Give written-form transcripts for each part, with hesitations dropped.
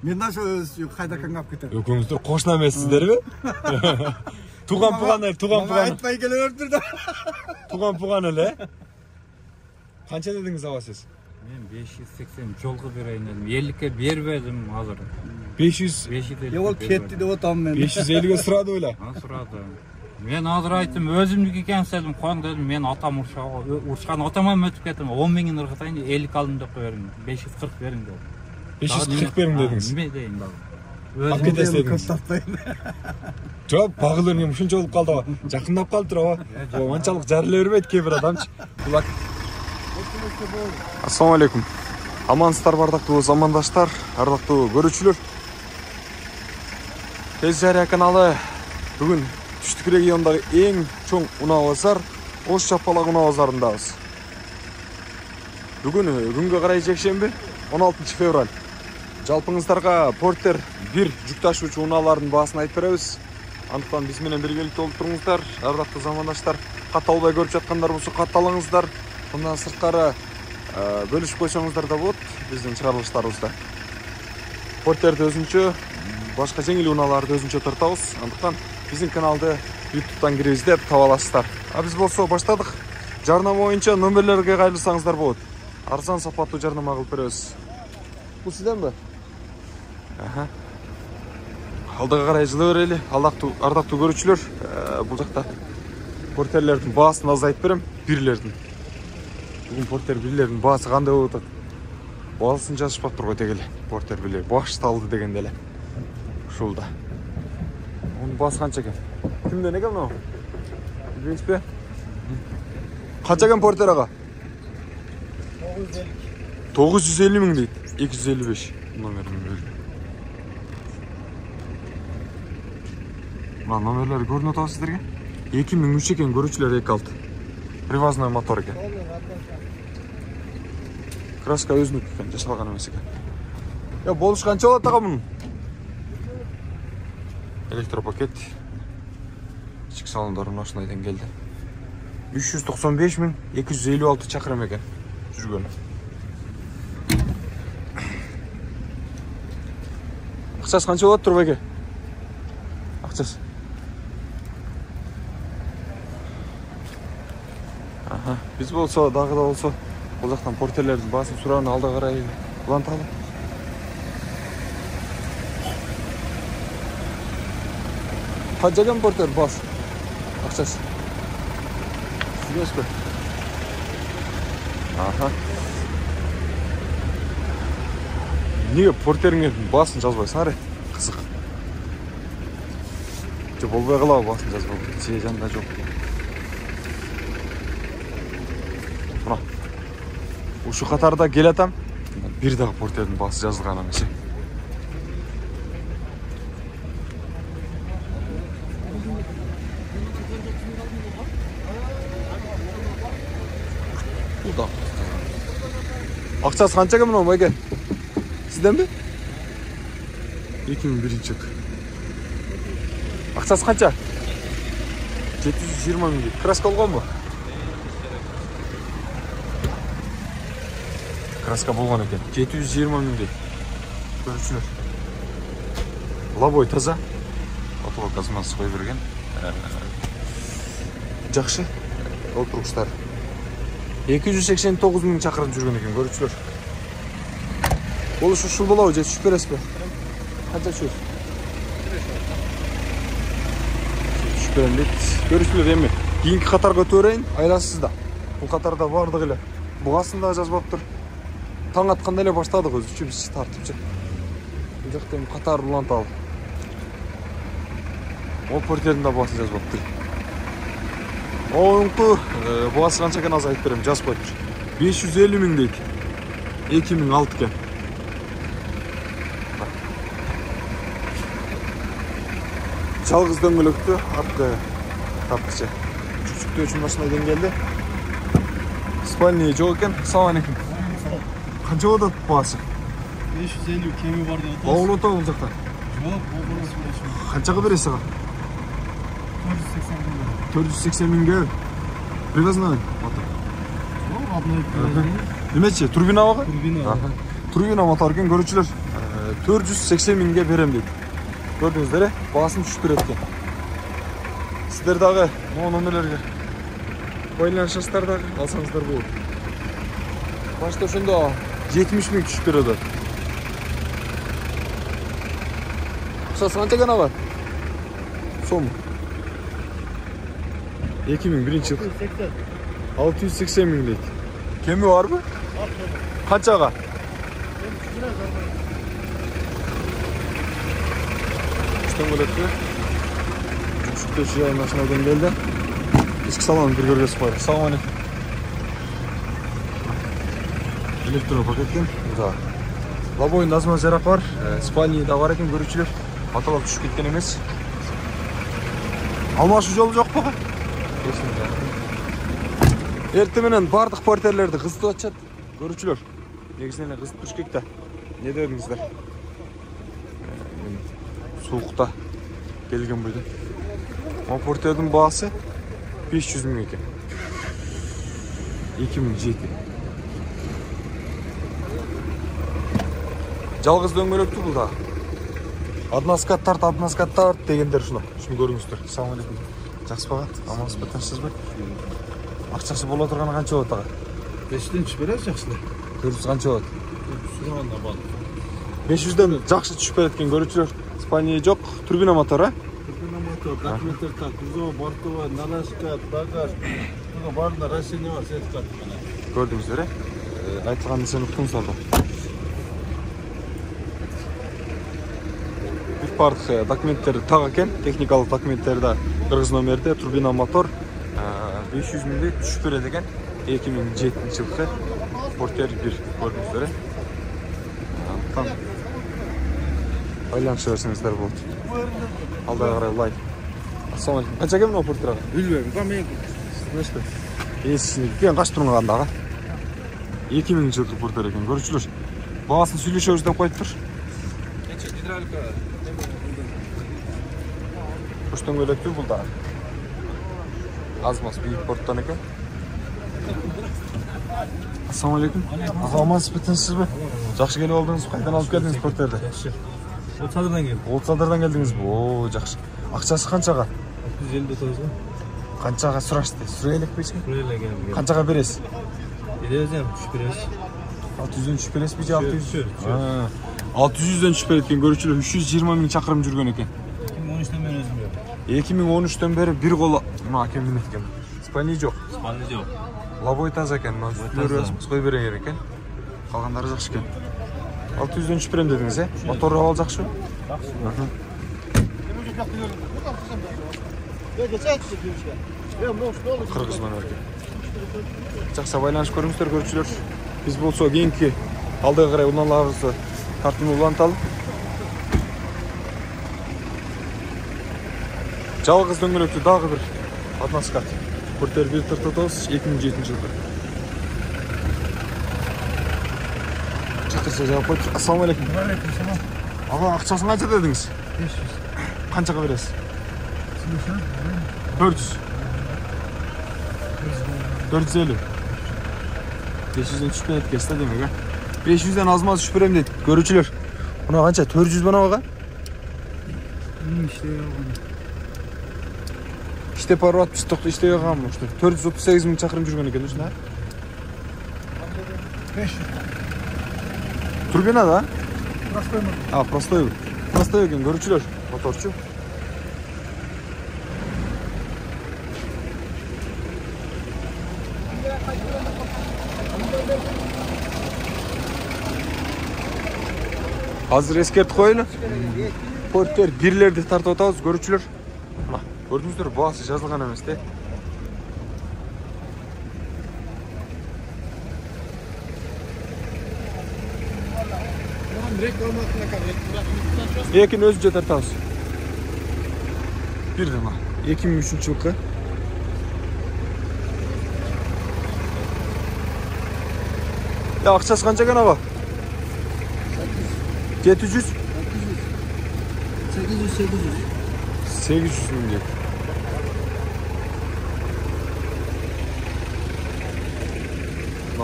Мен наша қайда қаңғап кетеді. Өкіңіздер қошына емессіздер бе? Туған Айтпай келе өртірді. Туған әлі? Қанша дедіңіз аға сіз? Мен 580 жолғы берейін дедім. 50-ке бербедім азыр. 500? Ол кетті деп отам мен. 550-ге сұрады өлі? Сұрады. Мен азыр айттым, өзімдік екен седім, қоң дедім, мен атам ұршқан атамам өтіп кеттім. 10 мыңын ұрғытайын, 50 алдым деп қойырым. 540 берің дедім. 540 берің дедіңіз? Неме дейін бағы. Ап кетес дедіңіз? Жоқ, бағылырыңым үшінші олып қалды ға. Жақындап қалды тұр ға. Оншалық жарылы өрмейді кейбір адамшы. Ассаламалейкум. Амансыздар бардақтығы замандаштар, ардақтығы көрушілер. Тез жария каналы бүгін түштік региондағы ең чоң ұнавазар Ош Жапалақ ұнавазарындағыз. Бүгін күнге қарай жексенбі 16 февраль. Жалпыңыздарға Портер 1 жүк ташуучу унаалардың басын айтып беребиз. Андықтан бізменен біргелікте болып тұрыңыздар, ардақты замандаштар. Қаталбай көріп жатқандар болса қаталыңыздар. Бұндан сыртқары бөлішіп қойсаңыздар да болады біздің шығарылыштарымызда. Портерді өзінше, башқа жеңіл уналарды өзінше тартауыз. Андықтан біздің каналды YouTube-тан кіріп таба аласыздар. Біз болса баштадық. Жарнама бойынша номерлерге қайырылсаңыздар болады. Арзан сапаттуу жарнама қылып беребиз. Бұл сізден бе? Алдыға қарай жылы өрелі, ардақты көрушілер. Бұл жақта портерлердің басын азайтып берем, бірлердің. Бүгін портер бірлердің басы қандай болып отады. Балысын жазышпап тұрғы дегелі. Портер бірлер башталды деген деле. Шулда. Оның басы қанша екен? Кімден екен мынау? Білмейсіз бе? Қанша екен портер аға? 950 мың дейді. 255 номерін бөлді. Мына номерлері көрін отау сіздерге? 2003 екен көрушілер 2.6. Привазной мотор екен. Краска өзінік екен, жасалған емес екен. Болыш қанша олады аға мұның? Электропакет. Ішкі салондары машинайдан келді. 395 мың 256 шақырым екен жүргені. Ақшасы қанша олады тұрып әке? Ақшасы. Біз болса, дағыда болса, бұл жақтан портерлердің басын сұрағын алда қарай ұланталы. Қанша екен портер бас? Ақшасы. Сізгес бе? Неге портеріңе басын жазбайсың әрі? Қызық. Болбай қалау басын жазбай. Сие жанда жоқ. Мұна. Ұшы қатарда кел атам. Bir дағы портердің басы жазылған амесе. Ақшасы қанша екен мұнау байке? Сізден бе? 2001 жылы. Ақшасы қанша? 720 мың дейді. Краска болған ба? Краска болған екен. 720 мың дейді. Көрушілер. Лабой таза. Отуға газмасы қой берген. Жақшы. Отырғыштар. 289 мың шақырым жүрген екен, көрушілер. Ол ұшыл болау, жет шүп берес бе? Қанша шүп? Шүп берем дейді. Көрушілер еме. Кейінгі қатарға төрейін, айласыз да. Бұл қатарда бардық еле. Бұғасында жазбап тұр. Таң атқанда еле баштадық өзі, үшіміз тартып жүр. Бұл жақтен қатар ұланталы. Ол портерінде басын жазбап тұр. Оңқы бұғасы қанша кен азайып берем, жазып айтыр. 550 мың дейді. 2006 кен. Жалғыз дөңгелекті артқа таптықша. Жүкшікті өшін машинайдан келді. Спальный жоқ екен. Салам алейкум. Қанша ода бұғасы? 550 кеме бар деп отасы. Бауыл ота бұл жақта? Жоқ, бұл бұрысы. Қаншаға бересі ға? 480 мыңға. Привозной мотор. Немесе турбина баға? Турбина. Турбина мотор екен көрушілер. 480 mingге берем deydi. Gördüңүздөр, баасын түштүрөт экен. Сиздер дагы могу номерлерге байланышасыздар дагы, алсаңыздар болот. Башта ошондо 70 миң түштүрөт. Акчасы канча экен ага? Сом 2001 жыл 680 миң дейт. Кеми барбы? Канчага? Üstten bıraktı. Şu köşeye машинадан geldi. Eski salonu bir görgesi koydu. Sağ olun. Elektropaketken. Da. Laboyunda azman jarak var. Spalniyi da var eкен görücüler. Atalap düşüp ketken emes. Almaşı жол жоқ па? Erti menen bardıq porterlerdi kızıtып atышат. Görücüler. Негизинен эле кызып туруш керек да. Не дедиңиздер? Soğukta gelgen buydu. Porterдің baası 500 ming eкен. 2007. Жалгыз дөңгөлөктү бул да. Одна скат тарт дегендер шуну көрүңүздөр. Assalamu alaykum. Жакшы багат. Амансызбы, тынчсызбы? Акчасы боло турганы канча болот ага? 5'ten түшүп бересиз жакшылап. 400 канча болот? Сураганда бар. 500'дөн жакшы түшүп берет экен көрүүчүлөр. Спания жок, турбина мотор, а? Турбина мотор, документтер так, кузов, бортова, налашка, багаж, буга баарында расчети бар, сертификат менен. Көрдүңүздөр, айтылганды сен уктуңуздар да. Бүт бардык документтер так экен, техникалык документтер да кыргыз номерде, турбина мотор 500 миңге түшүп берет экен. 2007-жылкы Porter 1 көрдүңүздөр. Байланыша берсеңиздер болот. Алдыга карай лайк. Assalamu alaykum. Канча экен мына Porter ага? Билбейм, мен Неште? Эсini кен кач турганда ага? 2000 жылкы Porter экен. Көрүүчүлөр. Баасын сүйлөшөбүз деп коюптур. нече гидравлика Коштон көлөктү бул да. Азмас бийик порттон экен. Assalamu alaykum. Ага, амансызбы, тынчсызбы? Жакшы келип алдыңыз, кайдан алып келдиңиз Porterди? Отсадырдан келdim. Отсадырдан келдиңизби? О, жакшы. Акчасы канчага? 659 го. Канчага сурашты? Сурай элекпичи? Буреле келdim. Канчага бересиз? Бересиз, түшүп бересиз. 600'дөн түшүп бересизби же 600? Чөр. 600'дөн түшүп берет экен көрүүчүлөр. 320 миң чакырым жүргөн экен. 2013'ten ben özüm yok. 2013'төн бери бир кол мына акем минет экен. Спальни жок. Spalni yok. Лабой таза экен, мына үстүлөрү кой бере керек экен. Калгандары жакшы экен. 600'дөн түшүп берем дедиңиз, Мотору абал жакшыбы? Жакшы. Кыргыз номерге. Жакшы байланыш көрүңүздөр көрүүчүлөр. Биз болсо кийинки алдыга карай унааларыбызды тартууну уланталы. Жалгыз дөңгөлөктү дагы бир Однаскат. Porter 1 тартатабыз 2007 жылы. Чатырса жаап койчу. Assalamu alaykum. Ага, акчасын канча дедиңиз? 500. Канчага бересиз? 400. 450. 500'ден түшүп берет экенсиз да демек, а? 500'ден аз-маз түшүп берем дейт. Көрүүчүлөр. Мына канча? 400 бана ага? İşte пару атпыстық işte yoğam işte 438 миң чакырым жүргөн экен ушуна. 500. Турбина да? Простой мотор. А, простой. Простой экен көрүүчүлөр. Моторчу. Азыр эскертип коелу. Porter 1'лерди тартып атабыз көрүүчүлөр. Мына көрдүңүздөр, баасы жазылган эмес да. Экин өзүнчө тартабыз. Бирди мына 2003 жылкы. Ya акчасы канча экен ага? 700. 800 миң.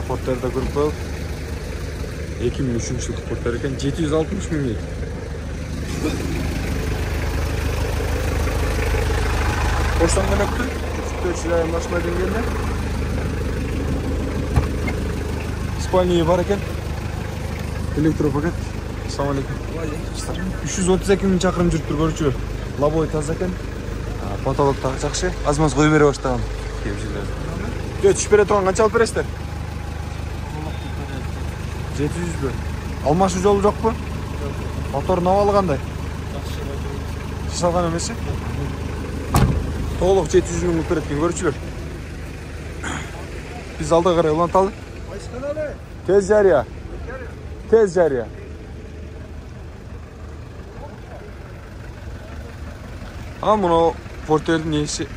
Porter'da көрүп коелу. 2003 жылдық порттер екен, 760 мың дейді. Поштан көлөктү, 4 жайын машина денгенде. Спальный бар екен. Электропакет. Ассалам алейкум. 332 мың чакырым жүрүп тур көрчү. Лабой таза екен. Потолок так жакшы. Аз-маз кой бере баштаган. Жö түшүп бере турган канча алып бересиздер? 700 бö. Алмашы жолу жокпу? Моторун абалы кандай? Жасалган эмес? Толук 700 мың берет көрчүлөр. Биз алда карай уланталы. Tez жария. Tez жария. Мына портердин ээси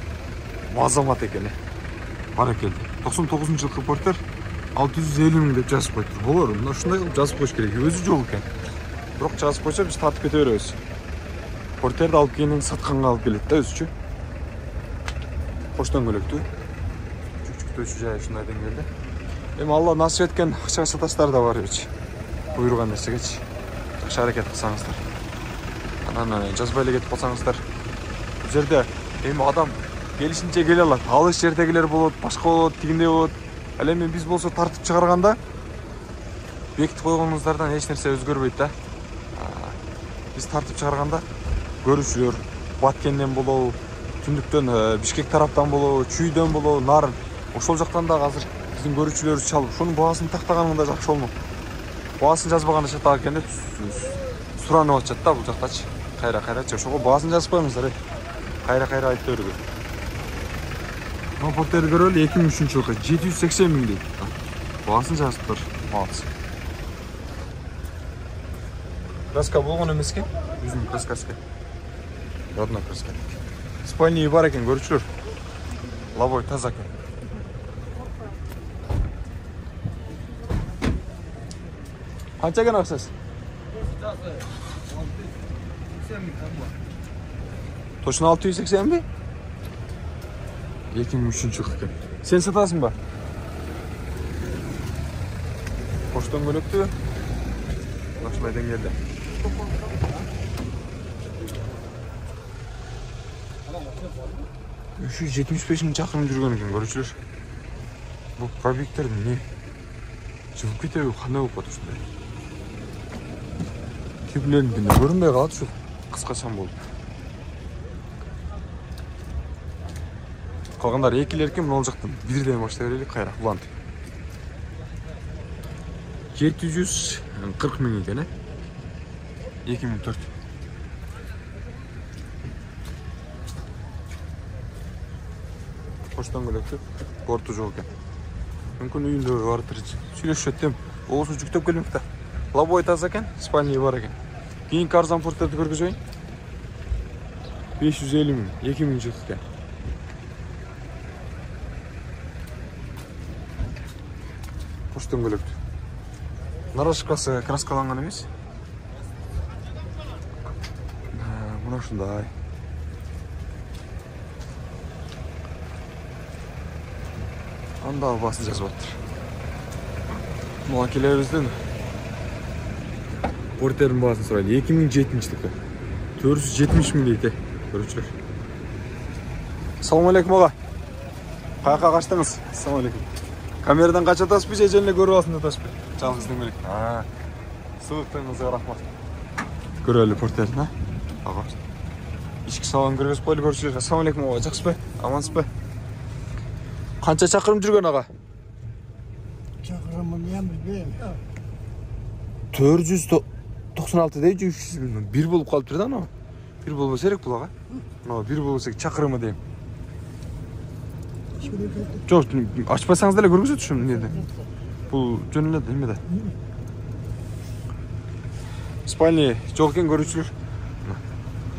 Азамат экен. Баракелди. 99 жылкы портер 650 мың деп жазып коюптур. Болор, мына ушундай кылып жазып коюш керек. Өзү жок экен. Бирок жазып койсо биз тартып кете беребиз. Портерди алып келгенден сатканга алып келет да өзүчү. Поштон көлөктү. Жүктөөчү жай ушундай деңгээлде. Эми Алла насип эткен акча саташтар да бар эч. Буйруган нерсегечи. Жакшы аракет кылсаңыздар. Анан жазбай эле кетип калсаңыздар. Бул жерде эми адам келишинче келе алат. Алыс жердегилер болот, башка болот, тигиндей болот. Ал эми биз болсо тартып чыгарганда бекитип койгонуңуздардан эч нерсе өзгөрбөйт да. Биз тартып чыгарганда көрүүчүлөр Баткенден болобу, Түндүктөн Бишкек тараптан болобу, Чүйдөн болобу, Нарын ошол жактан да азыр биздин көрүүчүлөрүбүз чалып, ушунун баасын тактаганында жакшы болмок. Баасын жазбаганда чатак экенде суранып атышат да бул жактачы. Кайра-кайрачы. Ошого баасын жазып коюңуздар. Кайра-кайра айтып берүү. Мына портерди көрөлү, 2003 жылкы 780 мың дейт. Баасын жазыптыр. Молодцы. Краска болгон эмеске? Өзүнүн краскасы. Родной краска. Спальный бар экен, көрчүлөр. Лабой таза экен. Канча экен акчасы? Точно 680 ми? 2003 жылкы экен. Сен сатасың ба? Поштон көлөктү. Ушундай деңгээлде. 375 мың чакырым жүргөн экен, көрүүчүлөр. Бул пробегтер эмне? Жыгып кетеби, кандай болуп калат ушундай? Кеплерин көрүнбөй калат ушу кыскачан болуп. Калгандар экилер экен, мына жактан бирден баштай берели, кайра улант. 740 мың экен, 2004. Поштон көлөктү, порту жок экен. Мүмкүн үйүндө бардыр, сүйлөшүп аттым. Оосун жүктөп келмек да. Лабой таза экен, спальный бар экен. Кийинки арзан порттерди көргөзөйүн. 550 мың, 2000 жылкы экен. Поштон көлөктү. Нарашкасы краскаланган эмес. Мына ушундай. Анда басын жазып аттыр. Муга келебиздин портердин баасын сурайлы. 2007-жылкы 470 мың дейт, көрүүчүлөр. Ассаламу алейкум ага. Каяка качтыңыз? Ассаламу алейкум. Камерадан кача атасызбы же эле көрүп алсын атасызбы? Жалгыз демелек. Сыйыктыгыңызга рахмат. Көрөлү портердин, ага. Ички салон көргөзүп койлу көрүүчүлөр. Ассаламу алейкум ага, жакшысызбы? Амансызбы? Канча чакырым жүргөн ага? Чакырымын эми билбейм. 496 дейт, 300 билбейм. Бир болуп калыптыр да ана. Бир болбосо керек бул ага. Мына бир болбосо чакырымы дейм. Жок, ачпасаңыз деле көргөзөт ушун эмнеде. Бул жөн эле эмеде. Спальный жок экен, көрүүчүлөр.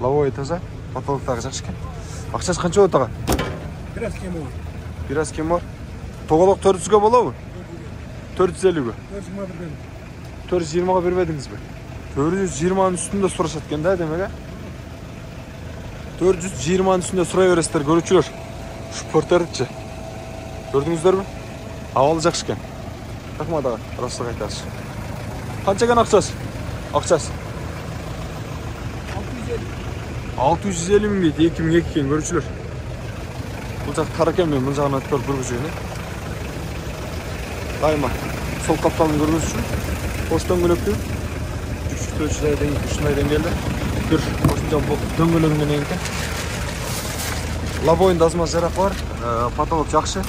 Лавой таза, потолок дагы жакшы экен. Акчасы канча болот ага? Бираз кем болот. Бираз кем бар. Тоголок 400га болобу? 450ге. 420га бербедиңизби? 420нын үстүндө сурашат экен да, демек. 420нын үстүндө сурай бересиздер, көрүүчүлөр. Ушу портердичи. Көрдүңүздөрбү? Абалы жакшы экен. Рахмат ага, ырастык айтасыз. Qancha ekan aqchasi? Aqchasi 650 ming deydi. 2002 ekan ko'ruvchilar. Bu jaq qara ekan, men bu jag'ini aytib ko'rgizaymi. Qayma. Sol qapqalni ko'rgiz uchun pochtan ko'lekdi. Shunaydan keldi. Bir qo'shimcha do'ng'ilog'idan ekan. Labo'yin dazmol jaraq bor. Patolog yaxshi.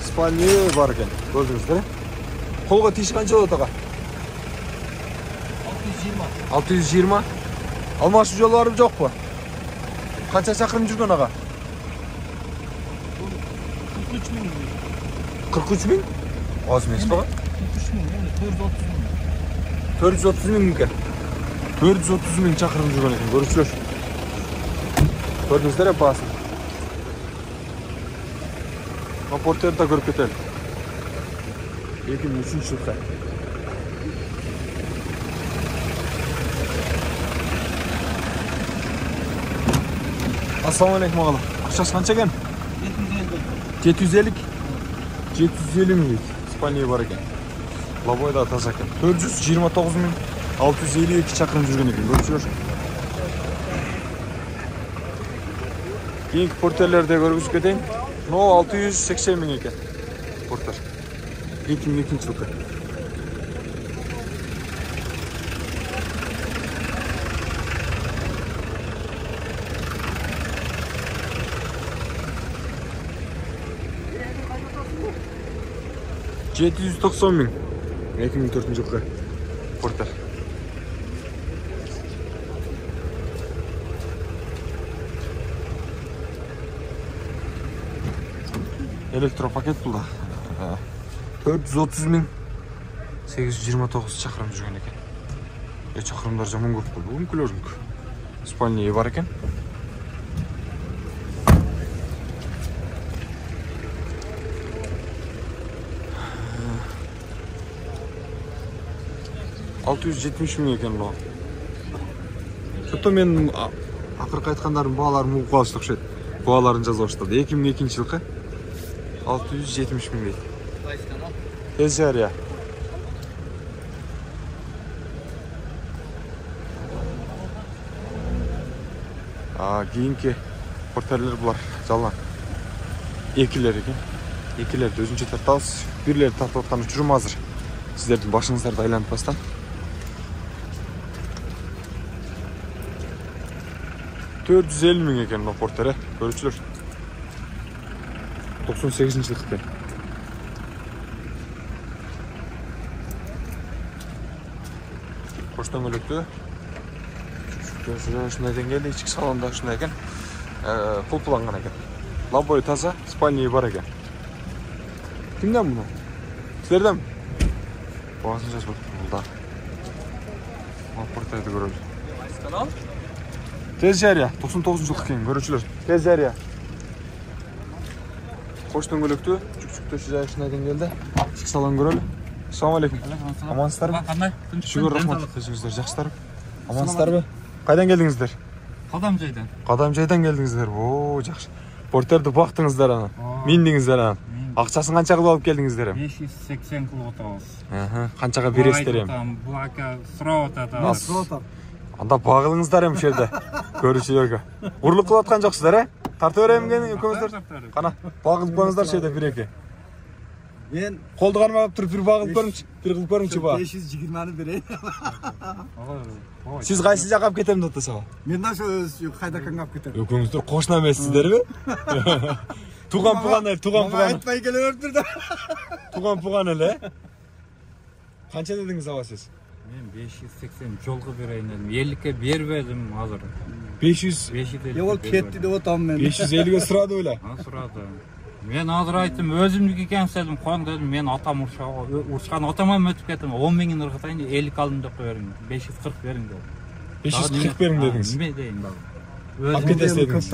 Spalni bor ekan. Ko'rdingizlar. Qo'lga tiyish qancha bo'ladi aka? 620. Almashuv yo'llari yo'qmi? Qancha chaqirim yurgan aka? 43 ming. 43 ming? Oz emas bu. 43 ming, endi 430 ming. 430 ming ekan. 430 ming chaqirim yurgan ekan, ko'ruvchilar. Ko'rdingizlar bahosi. Porterda ko'rib ketaylik. 2003 yilda. Assalomu alaykum og'alar. Aqchasi qancha ekan? 750. 750 ming. Ispaniya bor ekan. Labo'yda toza ekan. 429 ming 652 chaqirim yurgan ekan. Ko'ruvchilar. Keyingi porterlarda ko'rib ketaylik. No 680 ming ekan. Porter. 2002 yilda. $790 ming 2004 yılda porter. Elektropaket buldu. 430 ming 829 chaqirim yurgan ekan. Chaqirimlar jamon ko'p bo'ldi. Mumkin. Spalniya bor ekan. $670 ming ekan bu. Hatto men oxirgi aytganlarim baholarni o'qib qolishdi o'xshaydi. Baholarni jaza boshladi. 2002 yilda 670 ming deydi. Tezariya. Keyingi porterler bular jalan. Ekiler ekan. Ekilerdi o'zuncha tartamiz. Birleri tartib atgan uchurum hozir. Sizlarning boshingizlarda aylanibmasdan. $450 ming ekan bu portere. Ko'ruvchilar. 98 yilda. Qo'shdan o'libdi. Shunday keldi, ichki salonda shunday ekan. Pullangan ekan. Labo'y toza, spalniya bor ekan. Kimdan bunu? Sizlardanmi? Boğazını жазып burada. Portayda görüyoruz. Kanal? Tez Jariya, 99 yıllık ekan, görücüler. Tez Jariya. Qo'shdan o'libdi. Küçük şuraya shunaydan keldi. Ichki salon ko'raylik. Assalomu alaykum. Amansizlarmi? Qanday? Shukr, rahmat. O'zingizlar yaxshilarmi? Amansizlarmi? Qaydan keldingizlar? Qadamjoydan. Qadamjoydan keldingizlar. Oo, yaxshi. Porterda boqdingizlar ana. Mindingizlar ana. Aqchasini qancha qilib olib keldingizlar ham? 580 qilib o'tamiz. Qanchaga berasizlar ham? Bu aka so'rab o'tadi. Anda bağılыңızlar hem şerde. Görüşüyorlar. Urluk kılatkan joksuzlar ha? Tartı vereyim gelin yükümüzler. Kana bağılıp barınızlar şeyde bir eki. Ben Koldu karma alıp durup bir bağılıp barınç. Bir kılıp barınç bağ. 520'ni vereyim. Siz qaysi jakap ketem dottu sağa? Men nasıl kayda kangap ketem. Yükümüzler koşna emessizler mi? Tuğan puğan el, tuğan puğan. Aytmay kelaverdi da. Tuğan puğan ele. Kança dediniz hava siz? Men 580 jolga bereyim dedim. 50'ke bermedim hazır. 500. 550. Yo ketdi deb otam men. 550'ge sırada öyle. Ha sırada. Men hazır aytdım, özümniki ekan dedim. Kon dedim, men atam uruşkan atama ötüp ketdim. 10 mingin ırgıtayın 50 kaldım dep koyarım. 540 verin dedim. 540 verin dediniz. Nime deyin bak. Paket estediniz.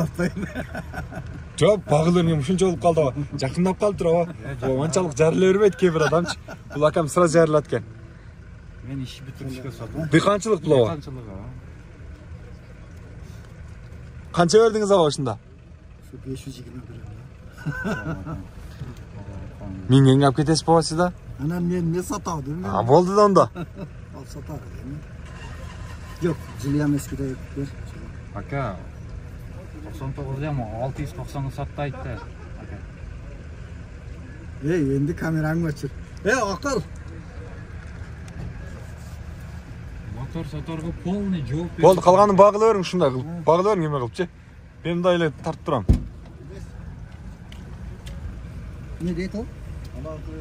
Çok bağılırım şunca olup kaldı. Жақындап қалып тұр ава. Оншалық жарылы бермейді кейбір адамчы. Бұл акам сыра жарылатқан. Men işi bitirishga sotdim. Diqançılıq бұл ава. Diqançılık ava. Qancha verdingiz ava shunda? Şu 520 berem. Mingga ngap ketesiz bu sizda? Ana men satadim. Ha, bo'ldi da onda. satar. Yok, Ziliyam eskide ver. Aka 99'da ama 690'ı sattı aytdı. Aka. Endi kamerangni ochir. Aqil. Motor satorga полный жооп берди. Болды, қалғанын бағыла берің шундай қылып. Бағыла берің еме қылып, че. Мен мындай эле тартып тұрам. Ne deydi o? Anaqı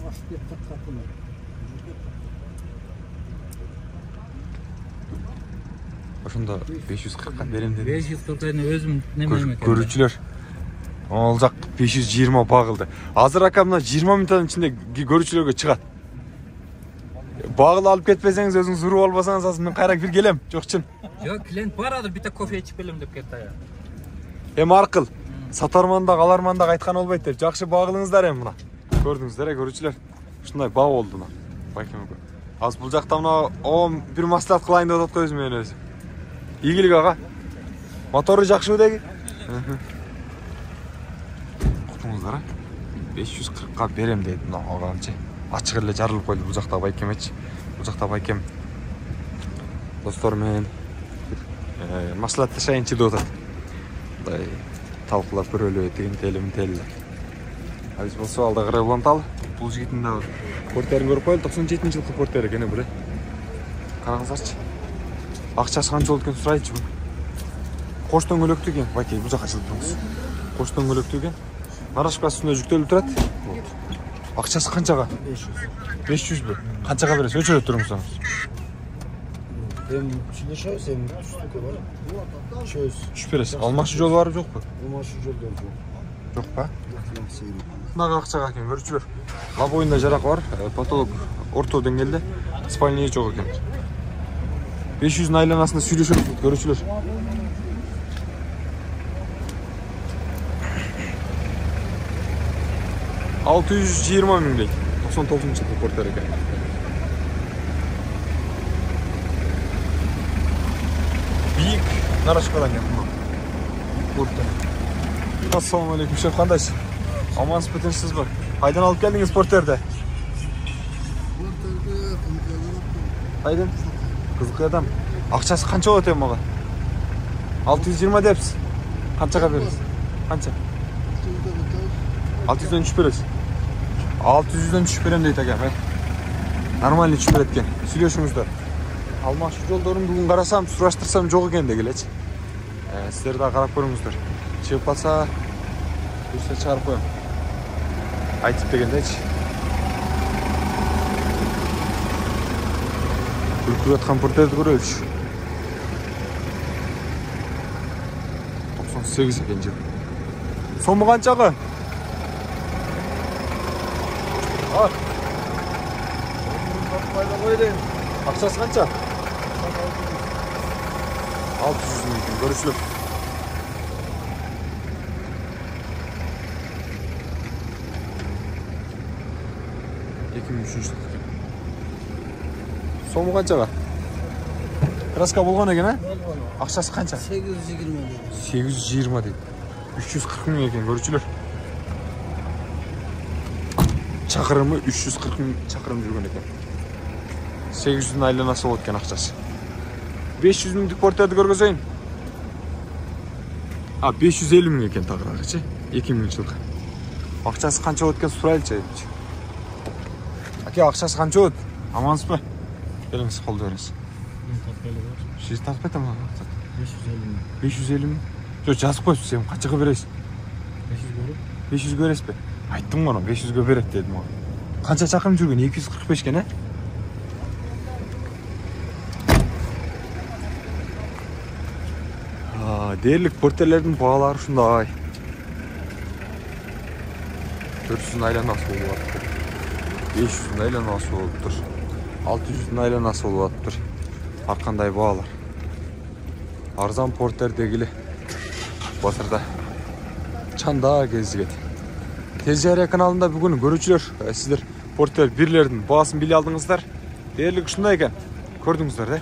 Aşıp katılır. Ошондо 540-ка берем дедим. 540-ны өзүм немеме экен. Көрүүчүлөр. Ал жак 520 багылды. Азыр ака мына 20 мүнөттүн ичинде көрүүчүлөргө чыгат. Багыл алып кетпесеңиз, өзүңүз уруп албасаңыз, азыр мен кайра бир келем. Жокчун. Жок, клиент барады, бите кофе ичип келем деп кетти ая. Эми аркыл сатарманда, аларманда айткан болбойт деп жакшы багылыңыздар эми мына. Көрдүңүздөр, көрүүчүлөр. Ушундай баг болду мына. Байкемге. Азыр бул жакта мына бир маслихат кылайын деп атат өзүм менен өзү. Ийгилик ага. Мотору жакшыбы деги? Кутуңуздар а? 540-ка берем дейт мына аганчы. Ачык эле жарылып койду бул жакта байкемечи. Бул жакта байкем достор менен маслихатташайынчы деп атат. Мындай талкуулап көрөлү, тегин Биз болсо алда карай уланталы. Бул жигиттин да портерин көрүп коелу, 97-жылкы портер экен бул. Караңыздарчы. Акчасы канча болот экен сурайчы бул. Кош дөңгөлөктүү экен, байке бул жака чыгып туруңуз. Кош дөңгөлөктүү экен. Нарашка үстүнө жүктөлүп турат. Акчасы канчага? 500 бу. Канчага бересиз? Өчөрөп туруңуз. Эми чыгышабыз, эми түстүккө бар. Чөз. Түшүп бересиз. Алмакчы жол барбы жокпу? Алмакчы жолдор жок. Жок ба? Мына акчага экен, көрүүчүлөр. Лобоюнда жарак бар, потолок орто деңгээлде, спальный жок экен. 500 айланасында сүйлөшөт, көрүүчүлөр. $620 миң дейт. 99-жылкы портер экен. Бийик нарашкадан келген. Портер. Ассаламу алейкум, шеф, кандайсыз? Амансыз ба, тынчсыз ба? Кайдан алып келдиңиз портерди? Кайдан? Кызыкыдан. Акчасы канча болот эми мага? 620 депсиз. Канчага бересиз? Канча? 600-дөн түшүп бересиз. 600-дөн түшүп берем дейт экен. Нормальный түшүп берет экен. Сүйлөшүңүздөр. Алмакчы жолдорун бүгүн карасам, сураштырсам жок экен дегилечи. Сиздер да карап көрүңүздөр. Чыгып калса, бирсе чыгарып коем. Айтып дегендечи. Үркүп аткан портерди көрөлүчү. 98 экен жыл. Сому канчага? Акчасы канча? 600 миң экен, көрүүчүлөр. Сому канчага? Краска болгон экен, а? Акчасы канча? 820 dedi. 820 дейт. 340 миң экен, көрүүчүлөр. Чакырымы 340 миң чакырым жүргөн экен. 800'ün айланасы болот экен акчасы. 500 миңдик портерди көргөзөйүн. 550 миң экен тагыраагычы. 2000 жылкы. Акчасы канча болот экен сурайлычы. Аке, акчасы канча болот? Амансызбы? Келиңиз, кол бериңиз. Сиз тартпайт ама. 550 миң. Жок, жазып коюпсуз, сен канчага бересиз? 500 бересизби? Айттым го, 500 берет дедим ага. Канча чакырым жүргөн? 245 экен, Дээрлик портерлердин баалары ушундай. 400'ün айланасы болуп атыптыр. 500'ün айланасы болуптур. 600'ün айланасы болуп атыптыр. Ар кандай баалар. Арзан портер дегиле. Базарда чанда кезигет. Тез жарыя каналында бүгүн көрүүчүлөр, сиздер портер бирлердин баасын биле алдыңыздар. Дээрлик ушундай экен. Көрдүңүздөр, да?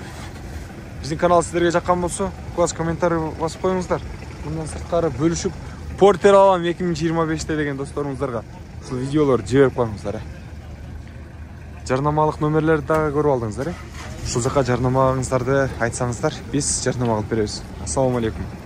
Биздин канал сиздерге жаккан болсо, класс комментарий басып коюңуздар. Мындан сырткары бөлүшүп портер алам 2025-те деген досторуңуздарга ушул видеолорду жиберип коюңуздар. жарнамалык нөмерлерди дагы көрүп алдыңыздар. Ушул жака жарнамаңыздарды айтсаңыздар, биз жарнама кылып беребиз. Ассаламу алейкум.